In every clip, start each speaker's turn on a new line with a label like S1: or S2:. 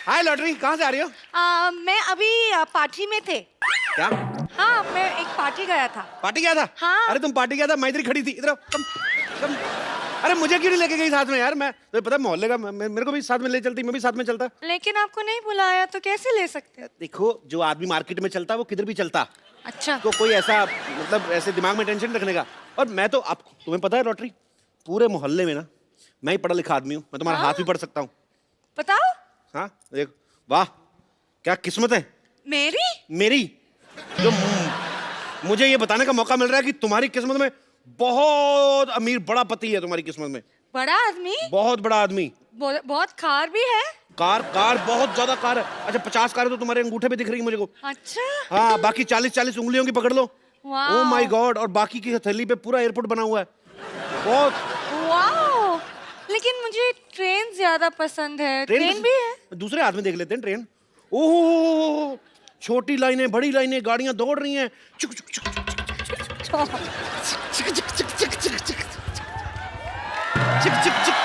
S1: हाय lottery, कहाँ से आ रही हो?
S2: मैं अभी पार्टी में थे।
S1: क्या
S2: हाँ, मैं एक पार्टी गया था।
S1: पार्टी गया था?
S2: हाँ।
S1: अरे तुम पार्टी गया था, मैं इधर खड़ी थी। इधर आओ, कम। अरे मुझे क्यों नहीं लेके गई साथ में यार? मैं तो पता है मोहल्ले का, मेरे को भी साथ में ले चलती, मैं भी साथ में चलता।
S2: लेकिन आपको नहीं बुलाया तो कैसे ले सकते हो?
S1: देखो, जो आदमी मार्केट में चलता वो किधर भी चलता।
S2: अच्छा।
S1: तो कोई ऐसा मतलब ऐसे दिमाग में टेंशन रखने का। और मैं तो आप, तुम्हें पता है लॉटरी, पूरे मोहल्ले में ना मैं ही पढ़ा लिखा आदमी हूँ। मैं तुम्हारा हाथ भी पढ़ सकता हूँ।
S2: बताओ।
S1: हाँ देख, वाह क्या किस्मत है मेरी। जो मुझे ये बताने का मौका मिल रहा है कि तुम्हारी किस्मत में बहुत अमीर बड़ा पति है। तुम्हारी किस्मत में
S2: बड़ा आदमी?
S1: बहुत बड़ा आदमी।
S2: बहुत कार भी है?
S1: कार बहुत ज्यादा कार है। अच्छा 50 कार है तो तुम्हारे अंगूठे पे दिख रही है मुझे को।
S2: अच्छा।
S1: हाँ, बाकी 40-40 उंगलियों की पकड़ लो।
S2: वाह।
S1: Oh my God. और बाकी की हथेली पे पूरा एयरपोर्ट बना हुआ है। बहुत।
S2: वाह, लेकिन मुझे ट्रेन ज्यादा पसंद है। ट्रेन भी है?
S1: दूसरे हाथ में देख लेते हैं ट्रेन। ओह, छोटी लाइनें बड़ी लाइनें, गाड़ियां दौड़ रही हैं। चुक चुक चुक चुक चिक चिक चिक चिक चिक चिक चिक चिक चिक चिक।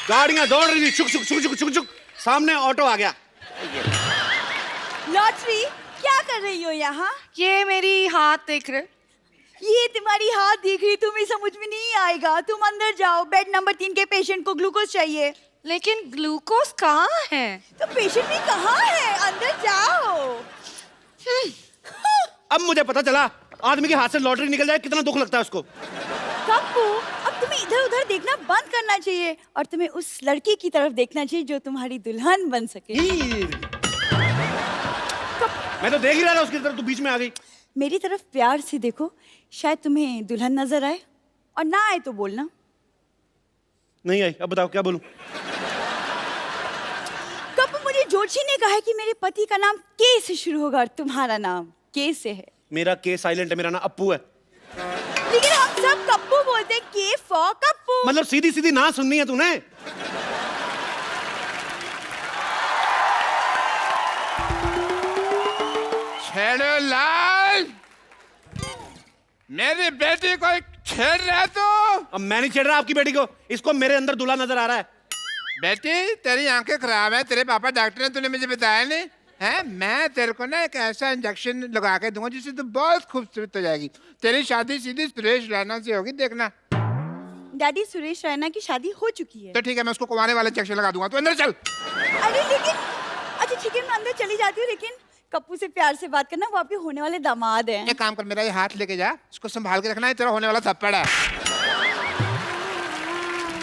S1: गाड़ियां दौड़ रही थी, चुक चुक चुक चुक चुक चुक। सामने ऑटो आ गया।
S3: लॉटरी, क्या कर रही हो यहाँ?
S2: ये मेरी हाथ देख रहे?
S3: ये तुम्हारी हाथ देख रही, तुम्हें समझ में नहीं आएगा। तुम अंदर जाओ, बेड नंबर 3 के पेशेंट को ग्लूकोज चाहिए।
S2: लेकिन ग्लूकोज कहाँ है?
S3: तो पेशेंट भी कहाँ है? अंदर जाओ।
S1: अब मुझे पता चला, आदमी के हाथ से लॉटरी निकल जाए कितना दुख लगता है उसको।
S3: कप्पू, अब तुम्हें इधर उधर देखना बंद करना चाहिए और तुम्हें उस लड़की की तरफ देखना चाहिए जो तुम्हारी दुल्हन बन सके।
S1: मैं तो देख ही रहा था उसकी तरफ, तू बीच में आ गई।
S3: मेरी तरफ प्यार से देखो, शायद तुम्हें दुल्हन नजर आए, और ना आए तो बोलना।
S1: नहीं आई, अब बताओ क्या बोलूं?
S3: कप्पू, मुझे जोशी ने कहा है कि मेरे पति का नाम के से शुरू होगा और तुम्हारा नाम के से है।
S1: मेरा के साइलेंट है, मेरा नाम अप्पू है।
S3: लेकिन हम सब कप्पू बोलते हैं, के फॉर कप्पू।
S1: मतलब सीधी सीधी ना सुननी है तूने?
S4: छेड़ो लाल, मेरी बेटी को छेड़ रहे तो?
S1: अब मैं नहीं छेड़ रहा आपकी बेटी को, इसको मेरे अंदर दूल्हा नजर आ रहा है।
S4: बेटी तेरी आंखें खराब है, तेरे पापा डॉक्टर ने तूने मुझे बताया नहीं है? मैं तेरे को ना एक ऐसा इंजेक्शन लगा के दूंगा जिससे तू बहुत खूबसूरत हो जाएगी। तेरी शादी सीधी सुरेश रैना से होगी, देखना।
S3: डैडी, सुरेश रैना की शादी हो चुकी है।
S4: तो ठीक है, मैं उसको कुंवारे वाला इंजेक्शन लगा दूंगा। तू अंदर चल।
S3: अरे लेकिन, अच्छा ठीक है, मैं अंदर चली जाती हूँ, लेकिन कप्पू से प्यार से बात करना, वो आपके होने वाले दामाद हैं।
S4: एक काम कर, मेरा ये हाथ लेके जा, इसको संभाल के रखना है, तेरा होने वाला थप्पड़ है।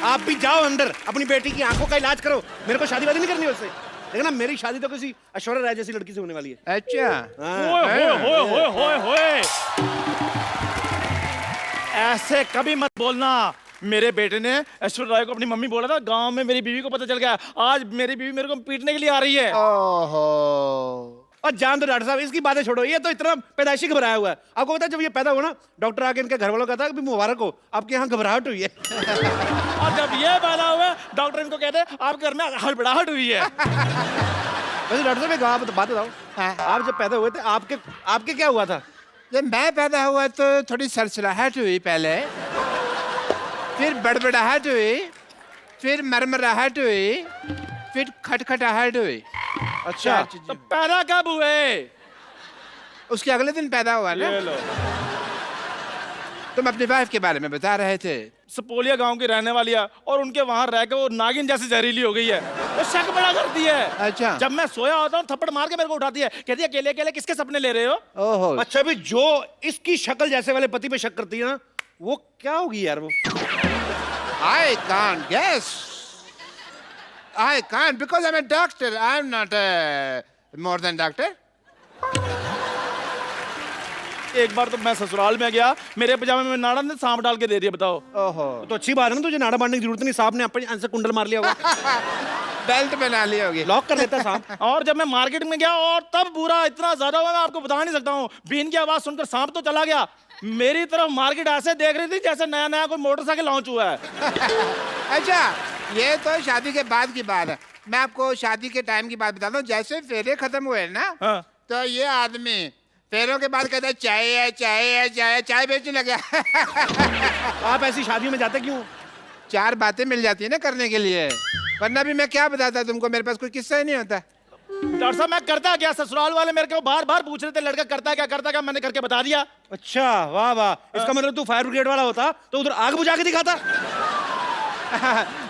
S1: आप भी जाओ अंदर, अपनी बेटी की आंखों का इलाज करो। मेरे को शादी वादी नहीं करनी उससे। देखना, मेरी शादी तो किसी ऐश्वर्या राय जैसी लड़की से होने वाली है।
S4: अच्छा।
S5: होए। ऐसे कभी मत बोलना। मेरे बेटे ने ऐश्वर्या राय को अपनी मम्मी बोला था, गांव में मेरी बीवी को पता चल गया। आज मेरी बीवी मेरे को पीटने के लिए आ रही है।
S4: ओहो।
S1: और जान दो डॉक्टर साहब, इसकी बातें छोड़ो, ये तो इतना पैदाइशी घबराया हुआ है। आपको पता है जब ये पैदा हुआ ना, डॉक्टर आके इनके घर वालों का था कि मुबारक हो, आपके यहाँ घबराहट हुई है।
S5: और जब ये पैदा हुआ, डॉक्टर इनको कहते हैं आपके घर में हड़बड़ाहट हुई है।
S1: वैसे डॉक्टर साहब एक बात बताओ, आप जब पैदा हुए थे आपके क्या हुआ था?
S4: जब मैं पैदा हुआ तो थोड़ी सरसराहट हुई पहले, फिर बड़बड़ाहट हुई, फिर मरमराहट हुई, फिर खटखटाहट हुई।
S1: अच्छा,
S5: तो पैदा कब हुए?
S4: उसके अगले दिन पैदा हुआ ना।
S5: ये लो।
S4: तुम अपनी वाइफ के बारे में बता रहे थे।
S5: सपोलिया गांव की रहने वाली है और उनके वहां रह के वो नागिन जैसी जहरीली हो गई है। वो शक बड़ा करती है।
S4: अच्छा।
S5: जब मैं सोया होता हूँ थप्पड़ मार के मेरे को उठाती है, कहती है अकेले अकेले किसके सपने ले रहे हो?
S4: ओहो।
S1: अच्छा भी जो इसकी शक्ल जैसे वाले पति पे शक करती है ना, वो क्या होगी यार? वो
S4: I can't guess. I can't because I'm a doctor. I'm not more than doctor.
S5: एक बार तो मैं ससुराल में गया, मेरे पजामे में नाड़ा ने सांप डाल के दे दिया। बताओ।
S4: ओहो।
S1: तो अच्छी बात है ना, तुझे नाड़ा बांधने की जरूरत नहीं, सांप ने अपने अंदर से कुंडल मार लिया होगा।
S4: बेल्ट बना ली होगी।
S1: लॉक कर लेता सांप।
S5: और जब मैं मार्केट में गया और तब बुरा इतना ज्यादा हुआ, मैं आपको बता नहीं सकता हूँ। बीन की आवाज सुनकर सांप तो चला गया, मेरी तरफ मार्केट ऐसे देख रही थी जैसे नया नया कोई मोटरसाइकिल लॉन्च हुआ है।
S4: अच्छा, ये तो शादी के बाद की बात है। मैं आपको शादी के टाइम की बात बताता हूँ। जैसे फेरे खत्म हुए ना,
S5: हाँ।
S4: तो ये आदमी फेरों के बाद कहता है चाय है, चाय है, चाय, चाय बेचने लगा।
S1: आप ऐसी शादियों में जाते क्यों?
S4: 4 बातें मिल जाती है ना करने के लिए, वरना भी मैं क्या बताता तुमको, मेरे पास कोई किस्सा ही नहीं होता।
S5: डॉक्टर साहब मैं करता क्या, ससुराल वाले मेरे को बार बार पूछ रहे थे लड़का करता क्या, मैंने करके बता दिया।
S1: अच्छा वाह वाह, इसका मतलब तू फायर ब्रिगेड वाला होता तो उधर आग बुझा के दिखाता।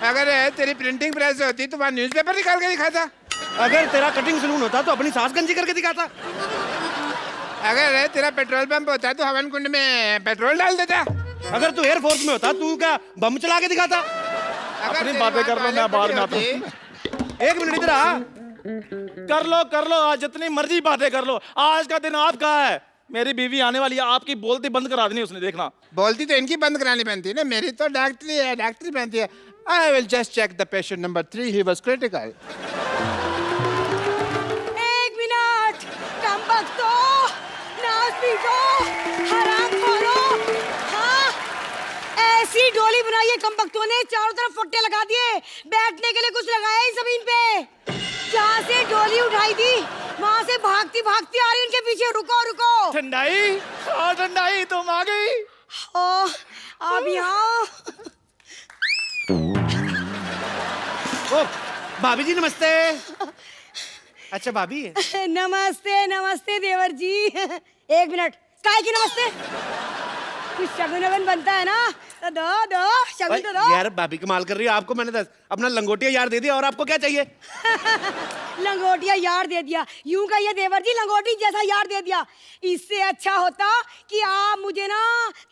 S4: अगर तेरी प्रिंटिंग प्रेस होती तो वहाँ न्यूज़पेपर निकाल के दिखाता।
S1: अगर तेरा कटिंग सलून होता तो अपनी सास गंजी करके दिखाता।
S4: अगर तेरा पेट्रोल पंप होता तो हवन कुंड में पेट्रोल डाल देता।
S1: अगर तू एयरफोर्स में होता तू क्या बम चला के दिखाता।
S5: अपनी बातें कर लो, मैं बाद में आता हूँ।
S1: एक मिनट इधर आ।
S5: कर लो आज जितनी मर्जी बातें कर लो, आज का दिन आपका है। मेरी बीवी आने वाली है, आपकी बोलती बंद करा देनी उसने, देखना।
S4: बोलती तो इनकी बंद करानी बनती है ना, मेरी तो डॉक्टरी है, डॉक्टरी बनती है। I will just check the patient number 3, he was critical.
S3: एक मिनट, कम बख्तो, नास्तिको, हरामखोरो। हाँ, ऐसी डोली बनाई है कम बख्तों ने, चारों तरफ फट्टे लगा दिए, बैठने के लिए कुछ लगाया ही जमीन पे। जहाँ से डोली उठाई थी वहाँ से भागती भागती आ रही उनके पीछे। रुको रुको।
S5: ठंडाई, हाँ ठंडाई तुम आ गई।
S3: ओ, अब यहाँ।
S1: ओ भाभी जी नमस्ते। अच्छा भाभी है।
S3: नमस्ते नमस्ते देवर जी। एक मिनट, काय की नमस्ते? कुछ शगुन वगन बनता है ना, तो दो शगुन तो दो।
S1: यार भाभी कमाल कर रही है, आपको मैंने अपना लंगोटिया यार दे दिया और आपको क्या चाहिए?
S3: लंगोटिया यार दे दिया, यूं कहिए देवर जी, लंगोटी जैसा यार दे दिया। इससे अच्छा होता कि आप मुझे ना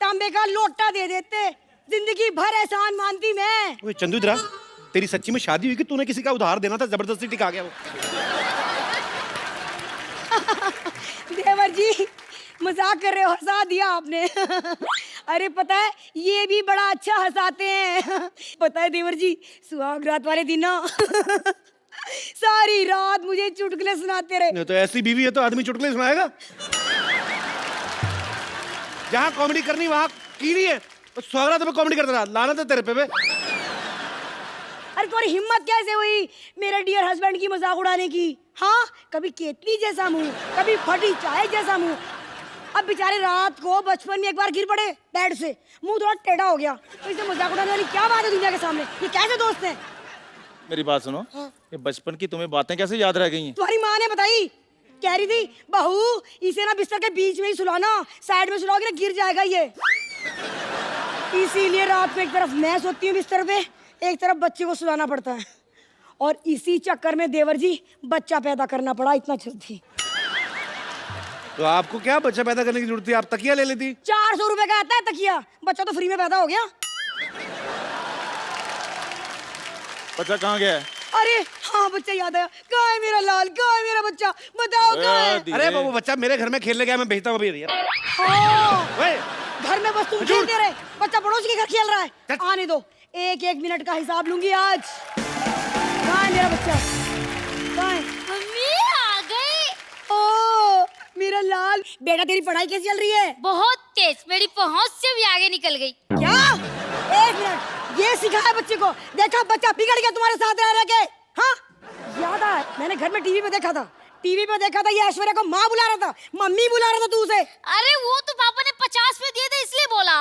S3: तांबे का लोटा दे देते, जिंदगी भर एहसान मानती मैं।
S1: ओए चंदू इधर आ, तेरी सच्ची में शादी हुई कि तूने किसी का उधार देना था, जबरदस्ती टिका गया वो?
S3: देवर जी मजाक कर रहे हो, हंसा दिया आपने। अरे पता है ये भी बड़ा अच्छा हंसाते हैं। पता है देवर जी, सुहाग रात वाले दिन ना सारी रात मुझे चुटकुले सुनाते रहे।
S1: नहीं तो ऐसी बीवी है तो आदमी चुटकुले सुनाएगा। जहाँ कॉमेडी करनी वहाँ की नहीं है, तो स्वागत में कॉमेडी करता रहा, लानत है तेरे पे बे।
S3: अरे तुम्हारी हिम्मत कैसे हुई मेरे डियर हस्बैंड की मजाक उड़ाने की? हाँ, कभी केतली जैसा मुंह, कभी फटी चाय जैसा मुंह। अब बेचारे रात को बचपन में एक बार गिर पड़े बेड से, मुंह थोड़ा टेढ़ा हो गया, तो इसे मजाक उड़ाने वाली क्या बात है दुनिया के सामने? ये कैसे दोस्त हैं?
S5: मेरी बात सुनो। हाँ? ये बचपन की तुम्हें बातें कैसे याद रह गई हैं?
S3: तुम्हारी माँ ने बताई, कह रही थी बहू इसे ना बिस्तर के बीच में ही सुलाना, साइड में सुलाओगे ना गिर जाएगा ये। इसीलिए रात में एक तरफ मैं सोती हूँ बिस्तर पे, एक तरफ बच्चे को सुलाना पड़ता है, और इसी चक्कर में देवर जी बच्चा पैदा करना पड़ा इतना जल्दी।
S1: तो आपको क्या बच्चा पैदा करने की जरूरत थी, आप तकिया ले लेती।
S3: 400 रुपए का आता है तकिया, बच्चा तो फ्री में पैदा हो गया।
S5: बच्चा कहाँ गया है?
S3: अरे हाँ बच्चा याद आया, कहाँ है मेरा लाल, कहाँ है मेरा बच्चा, बताओ कहाँ है?
S1: अरे वो बच्चा मेरे घर में खेलने गया, मैं भेजता हूँ अभी।
S3: हाँ, घर में बस तुम खेलते रहे, बच्चा पड़ोसी के घर खेल रहा है। आने दो, एक एक मिनट का हिसाब लूंगी आज। कहाँ है मेरा बच्चा, कहाँ है?
S2: मम्मी आ गई।
S3: ओ मेरा लाल बेटा, तेरी पढ़ाई कैसी चल रही है?
S2: बहुत तेज, मेरी पहुंच से भी आगे निकल गई।
S3: क्या? एक मिनट, ये सिखाया बच्चे को, देखा बच्चा बिगड़ गया तुम्हारे साथ रह के। हाँ याद आया, मैंने घर में टीवी पे देखा था, ये ऐश्वर्या को माँ बुला रहा था, मम्मी बुला रहा था तू उसे।
S2: अरे वो तो पापा ने 50 में दिए थे इसलिए बोला।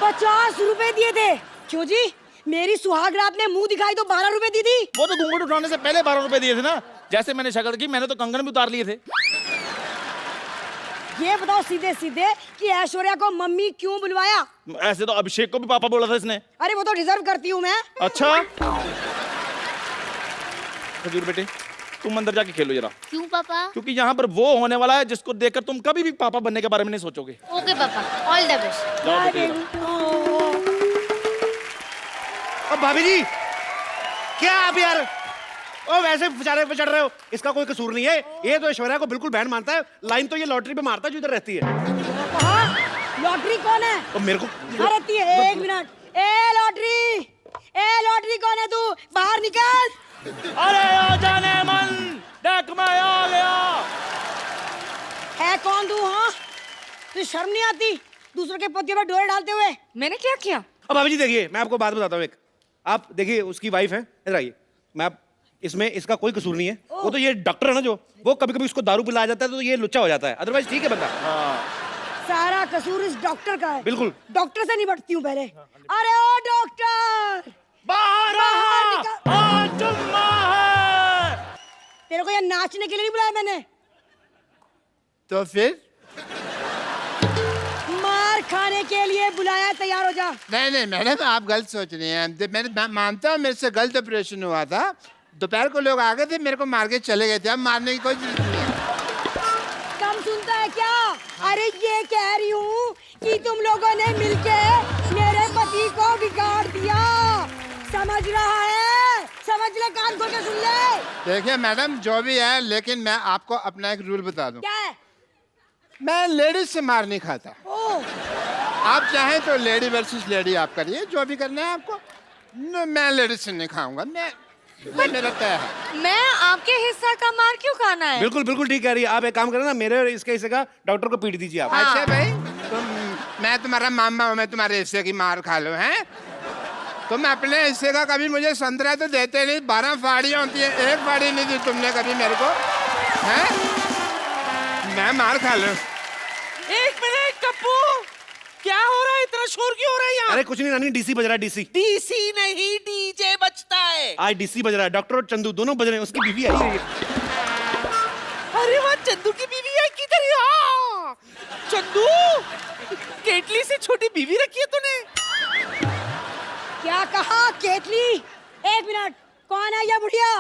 S3: 50 रुपए दिए थे? क्यों जी, मेरी सुहाग रात ने मुंह दिखाई तो 12 रुपए दी थी।
S5: वो तो घूंघट उठाने से पहले 12 रुपए दिए थे ना। जैसे मैंने शक्ल की, मैंने तो कंगन भी उतार लिए थे।
S3: ये बताओ सीधे सीधे कि ऐश्वर्या को मम्मी क्यों बुलवाया?
S5: ऐसे तो अभिषेक को भी पापा बोला था इसने।
S3: अरे वो तो डिजर्व करती हूँ मैं।
S5: अच्छा खजूर बेटे, तुम अंदर जाके खेलो जरा।
S2: क्यों पापा?
S5: क्योंकि यहाँ पर वो होने वाला है जिसको देखकर तुम कभी भी पापा बनने के बारे में नहीं सोचोगे।
S2: ओके पापा, ऑल द बेस्ट।
S5: जाओ बेटे जरा।
S1: अब भाभी जी क्या आप यार, ओ वैसे बेचारे पे चढ़ रहे हो, इसका कोई कसूर नहीं है। ये तो ऐश्वर्या को बिल्कुल बैंड मानता है, लाइन तो ये लॉटरी पे मारता है जो इधर रहती है।
S3: लॉटरी कौन है?
S1: और मेरे को
S3: रहती है। एक मिनट, ए लॉटरी कौन है? तू बाहर निकल।
S5: अरे आ जाने मन, देख मैं आ गया।
S3: है कौन तू? हाँ, तुझे शर्म नहीं आती दूसरों के पतियों पर डोरे डालते हुए?
S2: मैंने क्या किया?
S1: अब भाभी जी देखिए, मैं आपको बात बताता हूँ एक। आप देखिए, उसकी वाइफ है, इधर आइए। मैं इसमें इसका कोई कसूर नहीं है। वो तो ये डॉक्टर है ना जो, वो कभी कभी उसको दारू पिलाया जाता है तो ये लुच्चा हो जाता है, अदरवाइज ठीक है बंदा।
S3: सारा कसूर इस डॉक्टर का है।
S1: बिल्कुल।
S3: डॉक्टर से निपटती हूँ पहले। अरे ओ डॉक्टर,
S5: बाहर
S3: बाहर
S5: आ, आज जुम्मा है।
S3: तेरे को यहाँ नाचने के लिए नहीं बुलाया मैंने,
S4: तो फिर
S3: मार खाने के लिए बुलाया। तैयार हो जा।
S4: नहीं नहीं मैडम, आप गलत सोच रही हैं। मैं मानता हूँ मेरे से गलत ऑपरेशन हुआ था। दोपहर को लोग आ गए थे, मेरे को मार के चले गए थे। अब मारने की कोई जरूरत नहीं है।
S3: कम सुनता है क्या? अरे ये कह रही हूँ कि तुम लोगों ने मिलके मेरे पति को बिगाड़ दिया। समझ रहा है? समझ ले, कान खोल के सुन ले।
S4: देखिए मैडम, जो भी है, लेकिन मैं आपको अपना एक रूल बता दूं।
S3: क्या है?
S4: मैं लेडीज से मार नहीं खाता।
S3: ओ,
S4: आप चाहें तो लेडी वर्सेस लेडी आप करिए, जो भी करना है आपको। मैं लेडीज से नहीं खाऊंगा। मैं मेरा तय है।
S2: मैं आपके हिस्सा का मार क्यों खाना है?
S1: बिल्कुल बिल्कुल ठीक कह रही है। आप एक काम करें ना, मेरे और इसके हिस्से का डॉक्टर को पीट दीजिए आप।
S4: अच्छा भाई, मैं तुम्हारा मामा हूँ, मैं तुम्हारे हिस्से की मार खा लो हैं। तुम अपने हिस्से का कभी मुझे संतरा तो देते नहीं। 12 फाड़ियाँ होती हैं, एक फाड़ी नहीं दी तुमने कभी मेरे को, हैं? मैं मार खा लूं।
S5: एक मिनट कप्पू, क्या हो रहा है? इतना शोर क्यों हो रहा है यहाँ?
S1: अरे कुछ नहीं नानी, डीसी बज रहा है। डीसी
S6: डीसी नहीं, डीजे बजता है।
S1: आज डीसी बज रहा है। डॉक्टर और चंदू दोनों बज रहे हैं। उसकी बीवी आई है।
S6: अरे वाह, चंदू की बीवी है। किधर है? हाँ, चंदू, केटली से छोटी बीवी रखी है तूने?
S3: क्या कहा? केतली? एक मिनट, कौन है ये बुढ़िया?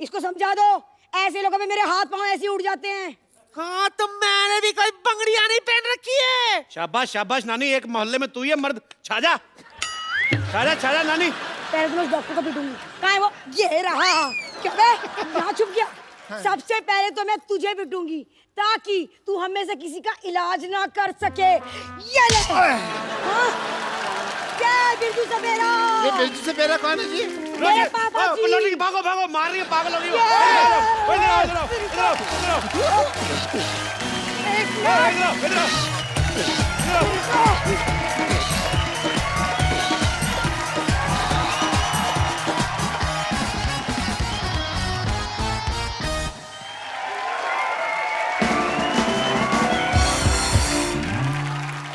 S3: इसको समझा दो। ऐसे लोगों में मेरे हाथ पांव ऐसे उड़ जाते हैं।
S6: हाँ, तो मैंने भी कोई बंगड़ियां नहीं पहन रखी है।
S1: शाबाश शाबाश नानी, एक मोहल्ले में तू ही है मर्द। छाजा छाजा छाजा नानी।
S3: पहले तो मैं उस डॉक्टर को पीटूंगी। कहाँ है वो? ये रहा। क्या बे? यहाँ छुप गया। सबसे पहले तो मैं तुझे पीटूंगी ताकि तू हम में से किसी का इलाज ना कर सके। ये ले। हाँ? क्या है बिरजू सपेरा?
S4: ये बिरजू सपेरा कौन है जी?
S3: मेरे पापा जी।
S1: लौटी, भागो भागो, मार रही है, पागल हो रही है। इधर आओ, इधर आओ, इधर आओ, इधर आओ, इधर आओ, इधर आओ, इधर आओ, इधर आओ।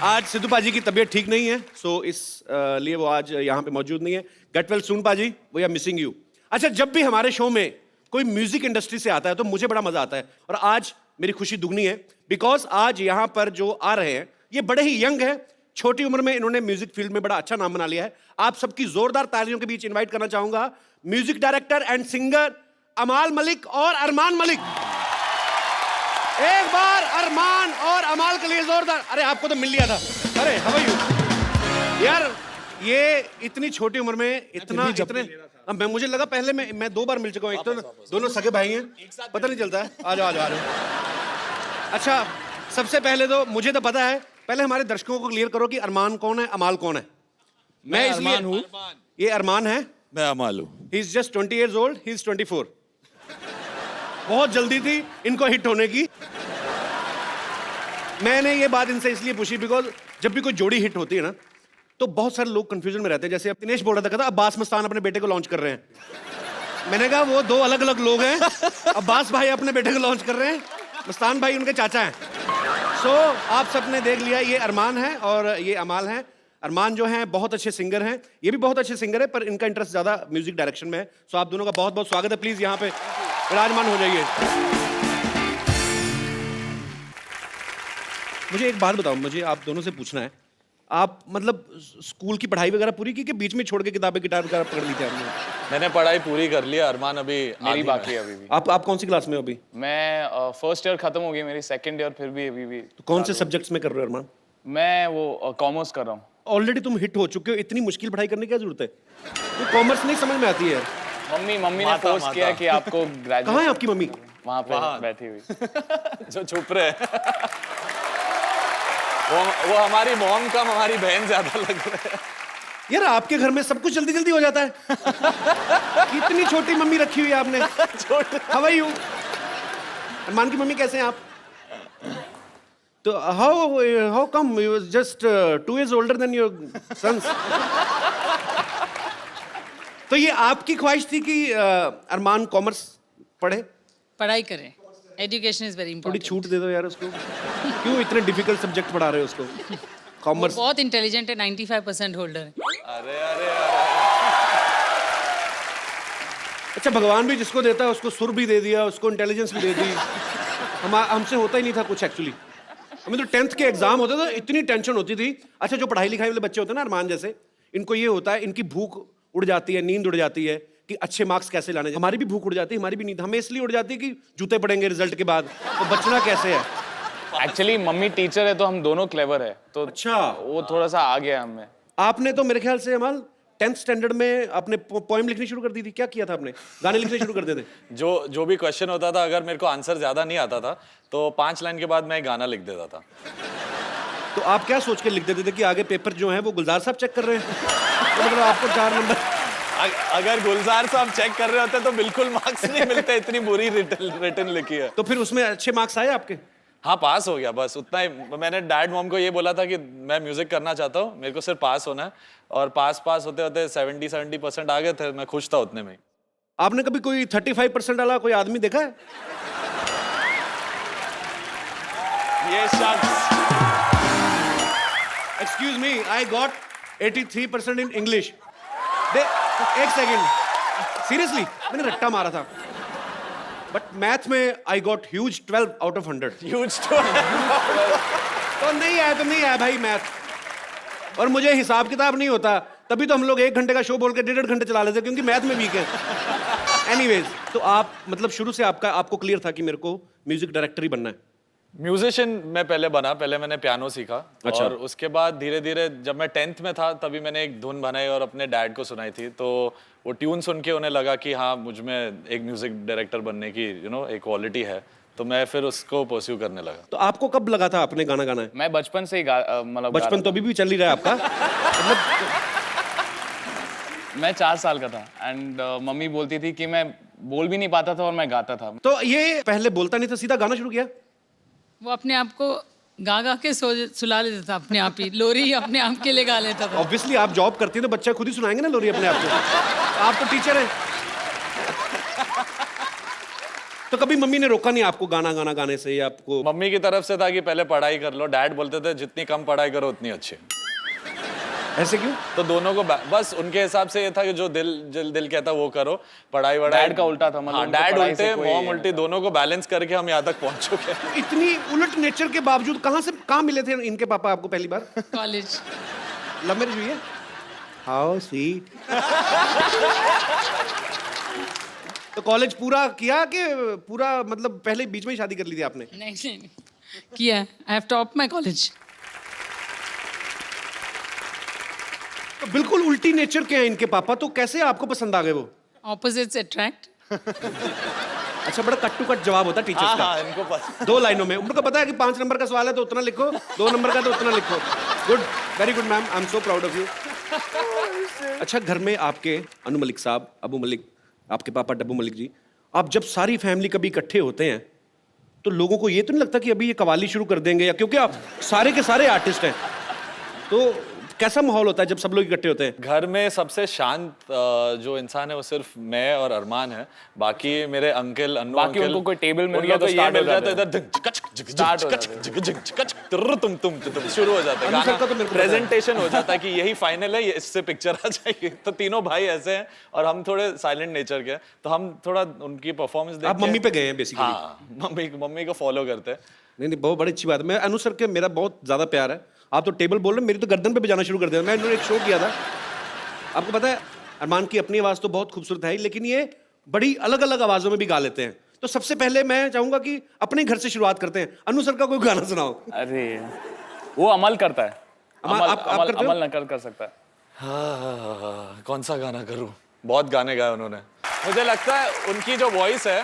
S1: आज सिद्धू पाजी की तबीयत ठीक नहीं है, सो इस लिए वो आज यहाँ पे मौजूद नहीं है। गेट वेल सून पाजी, वी आर मिसिंग यू। अच्छा, जब भी हमारे शो में कोई म्यूजिक इंडस्ट्री से आता है तो मुझे बड़ा मजा आता है, और आज मेरी खुशी दुगनी है बिकॉज आज यहाँ पर जो आ रहे हैं ये बड़े ही यंग है। छोटी उम्र में इन्होंने म्यूजिक फील्ड में बड़ा अच्छा नाम बना लिया है। आप सबकी जोरदार तालियों के बीच इन्वाइट करना चाहूंगा म्यूजिक डायरेक्टर एंड सिंगर अमाल मलिक और अरमान मलिक। एक बार अरमान और अमाल के लिए जोरदार। अरे आपको तो मिल लिया था। अरे हाउ आर यू यार, ये इतनी छोटी उम्र में इतने अब मैं मुझे लगा पहले मैं 2 बार मिल चुका हूँ। एक तो दोनों सगे भाई हैं, पता नहीं चलता है। आ जाओ आ जाओ आ जाओ। अच्छा, सबसे पहले तो मुझे तो पता है, पहले हमारे दर्शकों को क्लियर करो कि अरमान कौन है, अमाल कौन है। मैं इसलिए हूँ, ये अरमान है,
S7: मैं अमाल हूँ।
S1: He is just 20 years old, he is 24। बहुत जल्दी थी इनको हिट होने की। मैंने ये बात इनसे इसलिए पूछी बिकॉज जब भी कोई जोड़ी हिट होती है ना तो बहुत सारे लोग कंफ्यूजन में रहते हैं। जैसे अब दिनेश बोल रहा था, कहता अब्बास मस्तान अपने बेटे को लॉन्च कर रहे हैं। मैंने कहा वो 2 अलग अलग लोग हैं। अब्बास भाई अपने बेटे को लॉन्च कर रहे हैं, मस्तान भाई उनके चाचा हैं। सो आप सबने देख लिया, ये अरमान है और ये अमाल है। अरमान जो हैं बहुत अच्छे सिंगर हैं, ये भी बहुत अच्छे सिंगर है, पर इनका इंटरेस्ट ज्यादा म्यूजिक डायरेक्शन में है। सो आप दोनों का बहुत बहुत स्वागत है। प्लीज यहाँ पे विराजमान हो जाइए। मुझे एक बात बताओ, मुझे आप दोनों से पूछना है, आप मतलब स्कूल की पढ़ाई वगैरह पूरी की कि बीच में छोड़ के किताबें गिटार वगैरह पकड़ ली थी आपने?
S7: मैंने पढ़ाई पूरी कर ली। अरमान अभी
S8: मेरी बाकी है अभी भी।
S1: आप कौन सी क्लास में हो अभी?
S8: मैं फर्स्ट ईयर खत्म हो गई मेरी, सेकंड ईयर फिर भी अभी भी।
S1: तो कौन से सब्जेक्ट्स में कर रहे हो अरमान?
S8: मैं वो कॉमर्स कर रहा हूँ।
S1: ऑलरेडी तुम हिट हो चुके हो, इतनी मुश्किल पढ़ाई करने की क्या जरूरत है? तो कॉमर्स नहीं समझ में आती है।
S8: मम्मी ने फोर्स किया कि आपको ग्रेजुएट।
S1: कहाँ है आपकी मम्मी?
S8: वहाँ पे बैठी हुई।
S7: जो छुप रहे हैं। वो हमारी मॉम कम हमारी बहन ज्यादा लग रहे हैं।
S1: यार आपके घर में सब कुछ जल्दी जल्दी हो जाता है। कितनी छोटी मम्मी रखी हुई है आपने। How are you? अरमान की मम्मी कैसे हैं आप? तो how come you just 2 years older than your sons? तो ये आपकी ख्वाहिश थी कि अरमान कॉमर्स पढ़े?
S9: पढ़ाई करें,
S3: एजुकेशन इज वेरी
S1: थोड़ी
S3: इंपॉर्टेंट।
S1: छूट दे दो यार उसको। क्यों इतने डिफिकल्ट सब्जेक्ट पढ़ा रहे हो उसको? कॉमर्स
S3: बहुत इंटेलिजेंट है, 95% होल्डर है।
S7: अरे अरे
S1: अच्छा, भगवान भी जिसको देता है उसको सुर भी दे दिया, उसको इंटेलिजेंस भी दे दी। हमसे होता ही नहीं था कुछ एक्चुअली। हमें तो 10th के एग्जाम होते थे, इतनी टेंशन होती थी। अच्छा, जो पढ़ाई लिखाई वाले बच्चे होते हैं ना, अरमान जैसे, इनको ये होता है, इनकी भूख उड़ जाती है, नींद उड़ जाती है कि अच्छे मार्क्स कैसे लाने। हमारी भी भूख उड़ जाती है, हमारी भी नींद हमें इसलिए उड़ जाती है कि जूते पड़ेंगे रिजल्ट के बाद, तो बचना कैसे है।
S8: एक्चुअली मम्मी टीचर है तो हम दोनों क्लेवर है, तो
S1: अच्छा,
S8: वो थोड़ा सा आ गया हमें।
S1: आपने तो मेरे ख्याल से अमल 10th स्टैंडर्ड में आपने पोएम लिखनी शुरू कर दी थी। क्या किया था आपने? गाने लिखने शुरू कर देते?
S7: जो भी क्वेश्चन होता था, अगर मेरे को आंसर ज्यादा नहीं आता था तो 5 लाइन के बाद मैं एक गाना लिख देता था।
S1: तो आप क्या सोच के लिख देते थे कि आगे पेपर जो है वो गुलजार साहब चेक कर रहे हैं? तो मतलब आपको 4 नंबर।
S7: अगर गुलजार साहब चेक कर रहे होते तो बिल्कुल मार्क्स नहीं मिलते, इतनी बुरी रिटर्न लिखी है।
S1: तो फिर उसमें अच्छे मार्क्स आए आपके?
S7: हाँ, पास हो गया, बस उतना ही। मैंने डैड मॉम को ये बोला था कि मैं म्यूजिक करना चाहता हूँ, मेरे को सिर्फ पास होना है, और पास होते होते 70% आ गए थे। मैं खुश था उतने में।
S1: आपने कभी कोई 35% वाला कोई आदमी देखा है?
S7: ये शख्स,
S1: excuse me, I got 83% in English. एक सेकेंड, सीरियसली मैंने रट्टा मारा था, बट मैथ में I got huge 12 out of 100।
S7: Huge
S1: तो नहीं आया भाई मैथ। और मुझे हिसाब किताब नहीं होता, तभी तो हम लोग 1 घंटे का शो बोल के 1.5 घंटे चला लेते, क्योंकि मैथ में वीक है। एनीवेज, तो आप मतलब शुरू से आपको क्लियर था कि मेरे को म्यूजिक डायरेक्टर ही बनना है?
S7: म्यूजिशियन मैं पहले मैंने पियानो सीखा।
S1: अच्छा।
S7: और उसके बाद धीरे धीरे जब मैं 10th में था तभी मैंने एक धुन बनाई और अपने डैड को सुनाई थी, तो वो ट्यून सुन के उन्हें लगा कि हाँ, मुझ में एक म्यूजिक डायरेक्टर बनने की एक क्वालिटी है, तो मैं फिर उसको परस्यू करने लगा।
S1: तो आपको कब लगा था अपने गाना गाना है?
S8: मैं बचपन से ही मतलब
S1: बचपन तो अभी भी चल ही रहा है आपका। मतलब
S8: मैं 4 साल का था एंड मम्मी बोलती थी कि मैं बोल भी नहीं पाता था और मैं गाता था।
S1: तो ये पहले बोलता नहीं था, सीधा गाना शुरू किया?
S3: वो अपने आप को गा के सुला लेता था, अपने आप ही लोरी अपने आप के लिए गा लेता था।
S1: ऑब्वियसली आप जॉब करती हैं तो बच्चा खुद ही सुनाएंगे ना लोरी अपने आप को। आप तो टीचर हैं। तो कभी मम्मी ने रोका नहीं आपको गाना गाने से, या आपको?
S7: मम्मी की तरफ से था कि पहले पढ़ाई कर लो, डैड बोलते थे जितनी कम पढ़ाई करो उतनी अच्छी।
S1: ऐसे क्यों?
S7: तो दोनों को बस उनके हिसाब से ये था कि जो दिल कहता वो करो, पढ़ाई वढ़ाई।
S8: डैड का उल्टा था, मतलब
S7: हाँ,
S8: उनको
S7: डैड
S8: पढ़ाई
S7: उल्टे
S8: से कोई-
S7: मॉम उल्टी, दोनों को बैलेंस करके हम यहाँ तक पहुंच चुके हैं।
S1: इतनी उलट नेचर के बावजूद कहाँ मिले थे इनके पापा आपको पहली बार?
S3: कॉलेज।
S1: लव मैरिज हुई है? How sweet. तो कॉलेज पूरा किया कि पूरा मतलब पहले बीच में ही शादी कर ली थी आपने?
S3: नहीं किया, I have top my college.
S1: तो बिल्कुल उल्टी नेचर के हैं इनके पापा, तो कैसे आपको पसंद आ गए वो?
S3: Opposites attract.
S1: अच्छा, बड़ा कट टू कट जवाब होता है टीचर्स का।
S7: हाँ, इनको पता।
S1: 2 लाइनों में उनको पता है कि 5 नंबर का सवाल है तो उतना लिखो, 2 नंबर का तो उतना लिखो। Good, very good ma'am, I am so proud of you. अच्छा, घर में आपके अनु मलिक साहब, अबू मलिक, आपके पापा डब्बू मलिक जी, आप जब सारी फैमिली कभी इकट्ठे होते हैं तो लोगों को ये तो नहीं लगता कि अभी ये कवाली शुरू कर देंगे, या क्योंकि आप सारे के सारे आर्टिस्ट हैं, तो कैसा माहौल होता है जब सब लोग इकट्ठे होते हैं?
S7: घर में सबसे शांत जो इंसान है वो सिर्फ मैं और अरमान है। बाकी मेरे अंकल, अन्नू
S8: बाकी
S7: अंकल,
S8: उनको कोई टेबल मिल
S7: उन
S8: गया
S7: लोग
S8: तो
S7: को ये
S8: start हो
S7: मिल गया तो
S8: जाते
S7: इधर
S8: Start हो जाते
S7: तुम शुरू हो जाता है
S1: अन्नू सर का तो मेरे
S7: गाना,
S1: को पता है।
S7: प्रेजेंटेशन हो जाता है कि यही फाइनल है, ये इससे पिक्चर आ जाएगी। तो तीनों भाई ऐसे हैं और हम थोड़े साइलेंट नेचर के हैं, तो हम थोड़ा उनकी परफॉर्मेंस देख
S1: आप मम्मी पे गए हैं बेसिकली?
S7: हाँ, मम्मी को फॉलो करते हैं।
S1: नहीं, बहुत बड़ी अच्छी बात है। मैं अनु सर के मेरा बहुत ज्यादा प्यार है। आप तो टेबल बोल रहे हैं, मेरी तो गर्दन पे बजाना शुरू कर दिया। मैं इन्होंने एक शो किया था, आपको पता है, अरमान की अपनी आवाज तो बहुत खूबसूरत है, लेकिन ये बड़ी अलग अलग आवाजों में भी गा लेते हैं। तो सबसे पहले मैं चाहूंगा कि अपने घर से शुरुआत करते हैं। अनु सर का कोई गाना सुनाओ।
S8: अरे वो अमल करता है,
S1: आप करते हो?
S8: अमल नकल कर सकता है।
S7: हाँ, कौन सा गाना करूं? बहुत गाने गाए उन्होंने। मुझे लगता है उनकी जो वॉइस है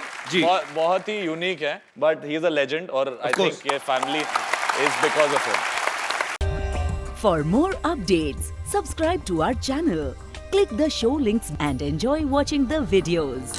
S7: बहुत ही यूनिक है, but he is a legend और आई थिंक ये family is because of him.
S9: For more updates, subscribe to our channel, click the show links and enjoy watching the videos.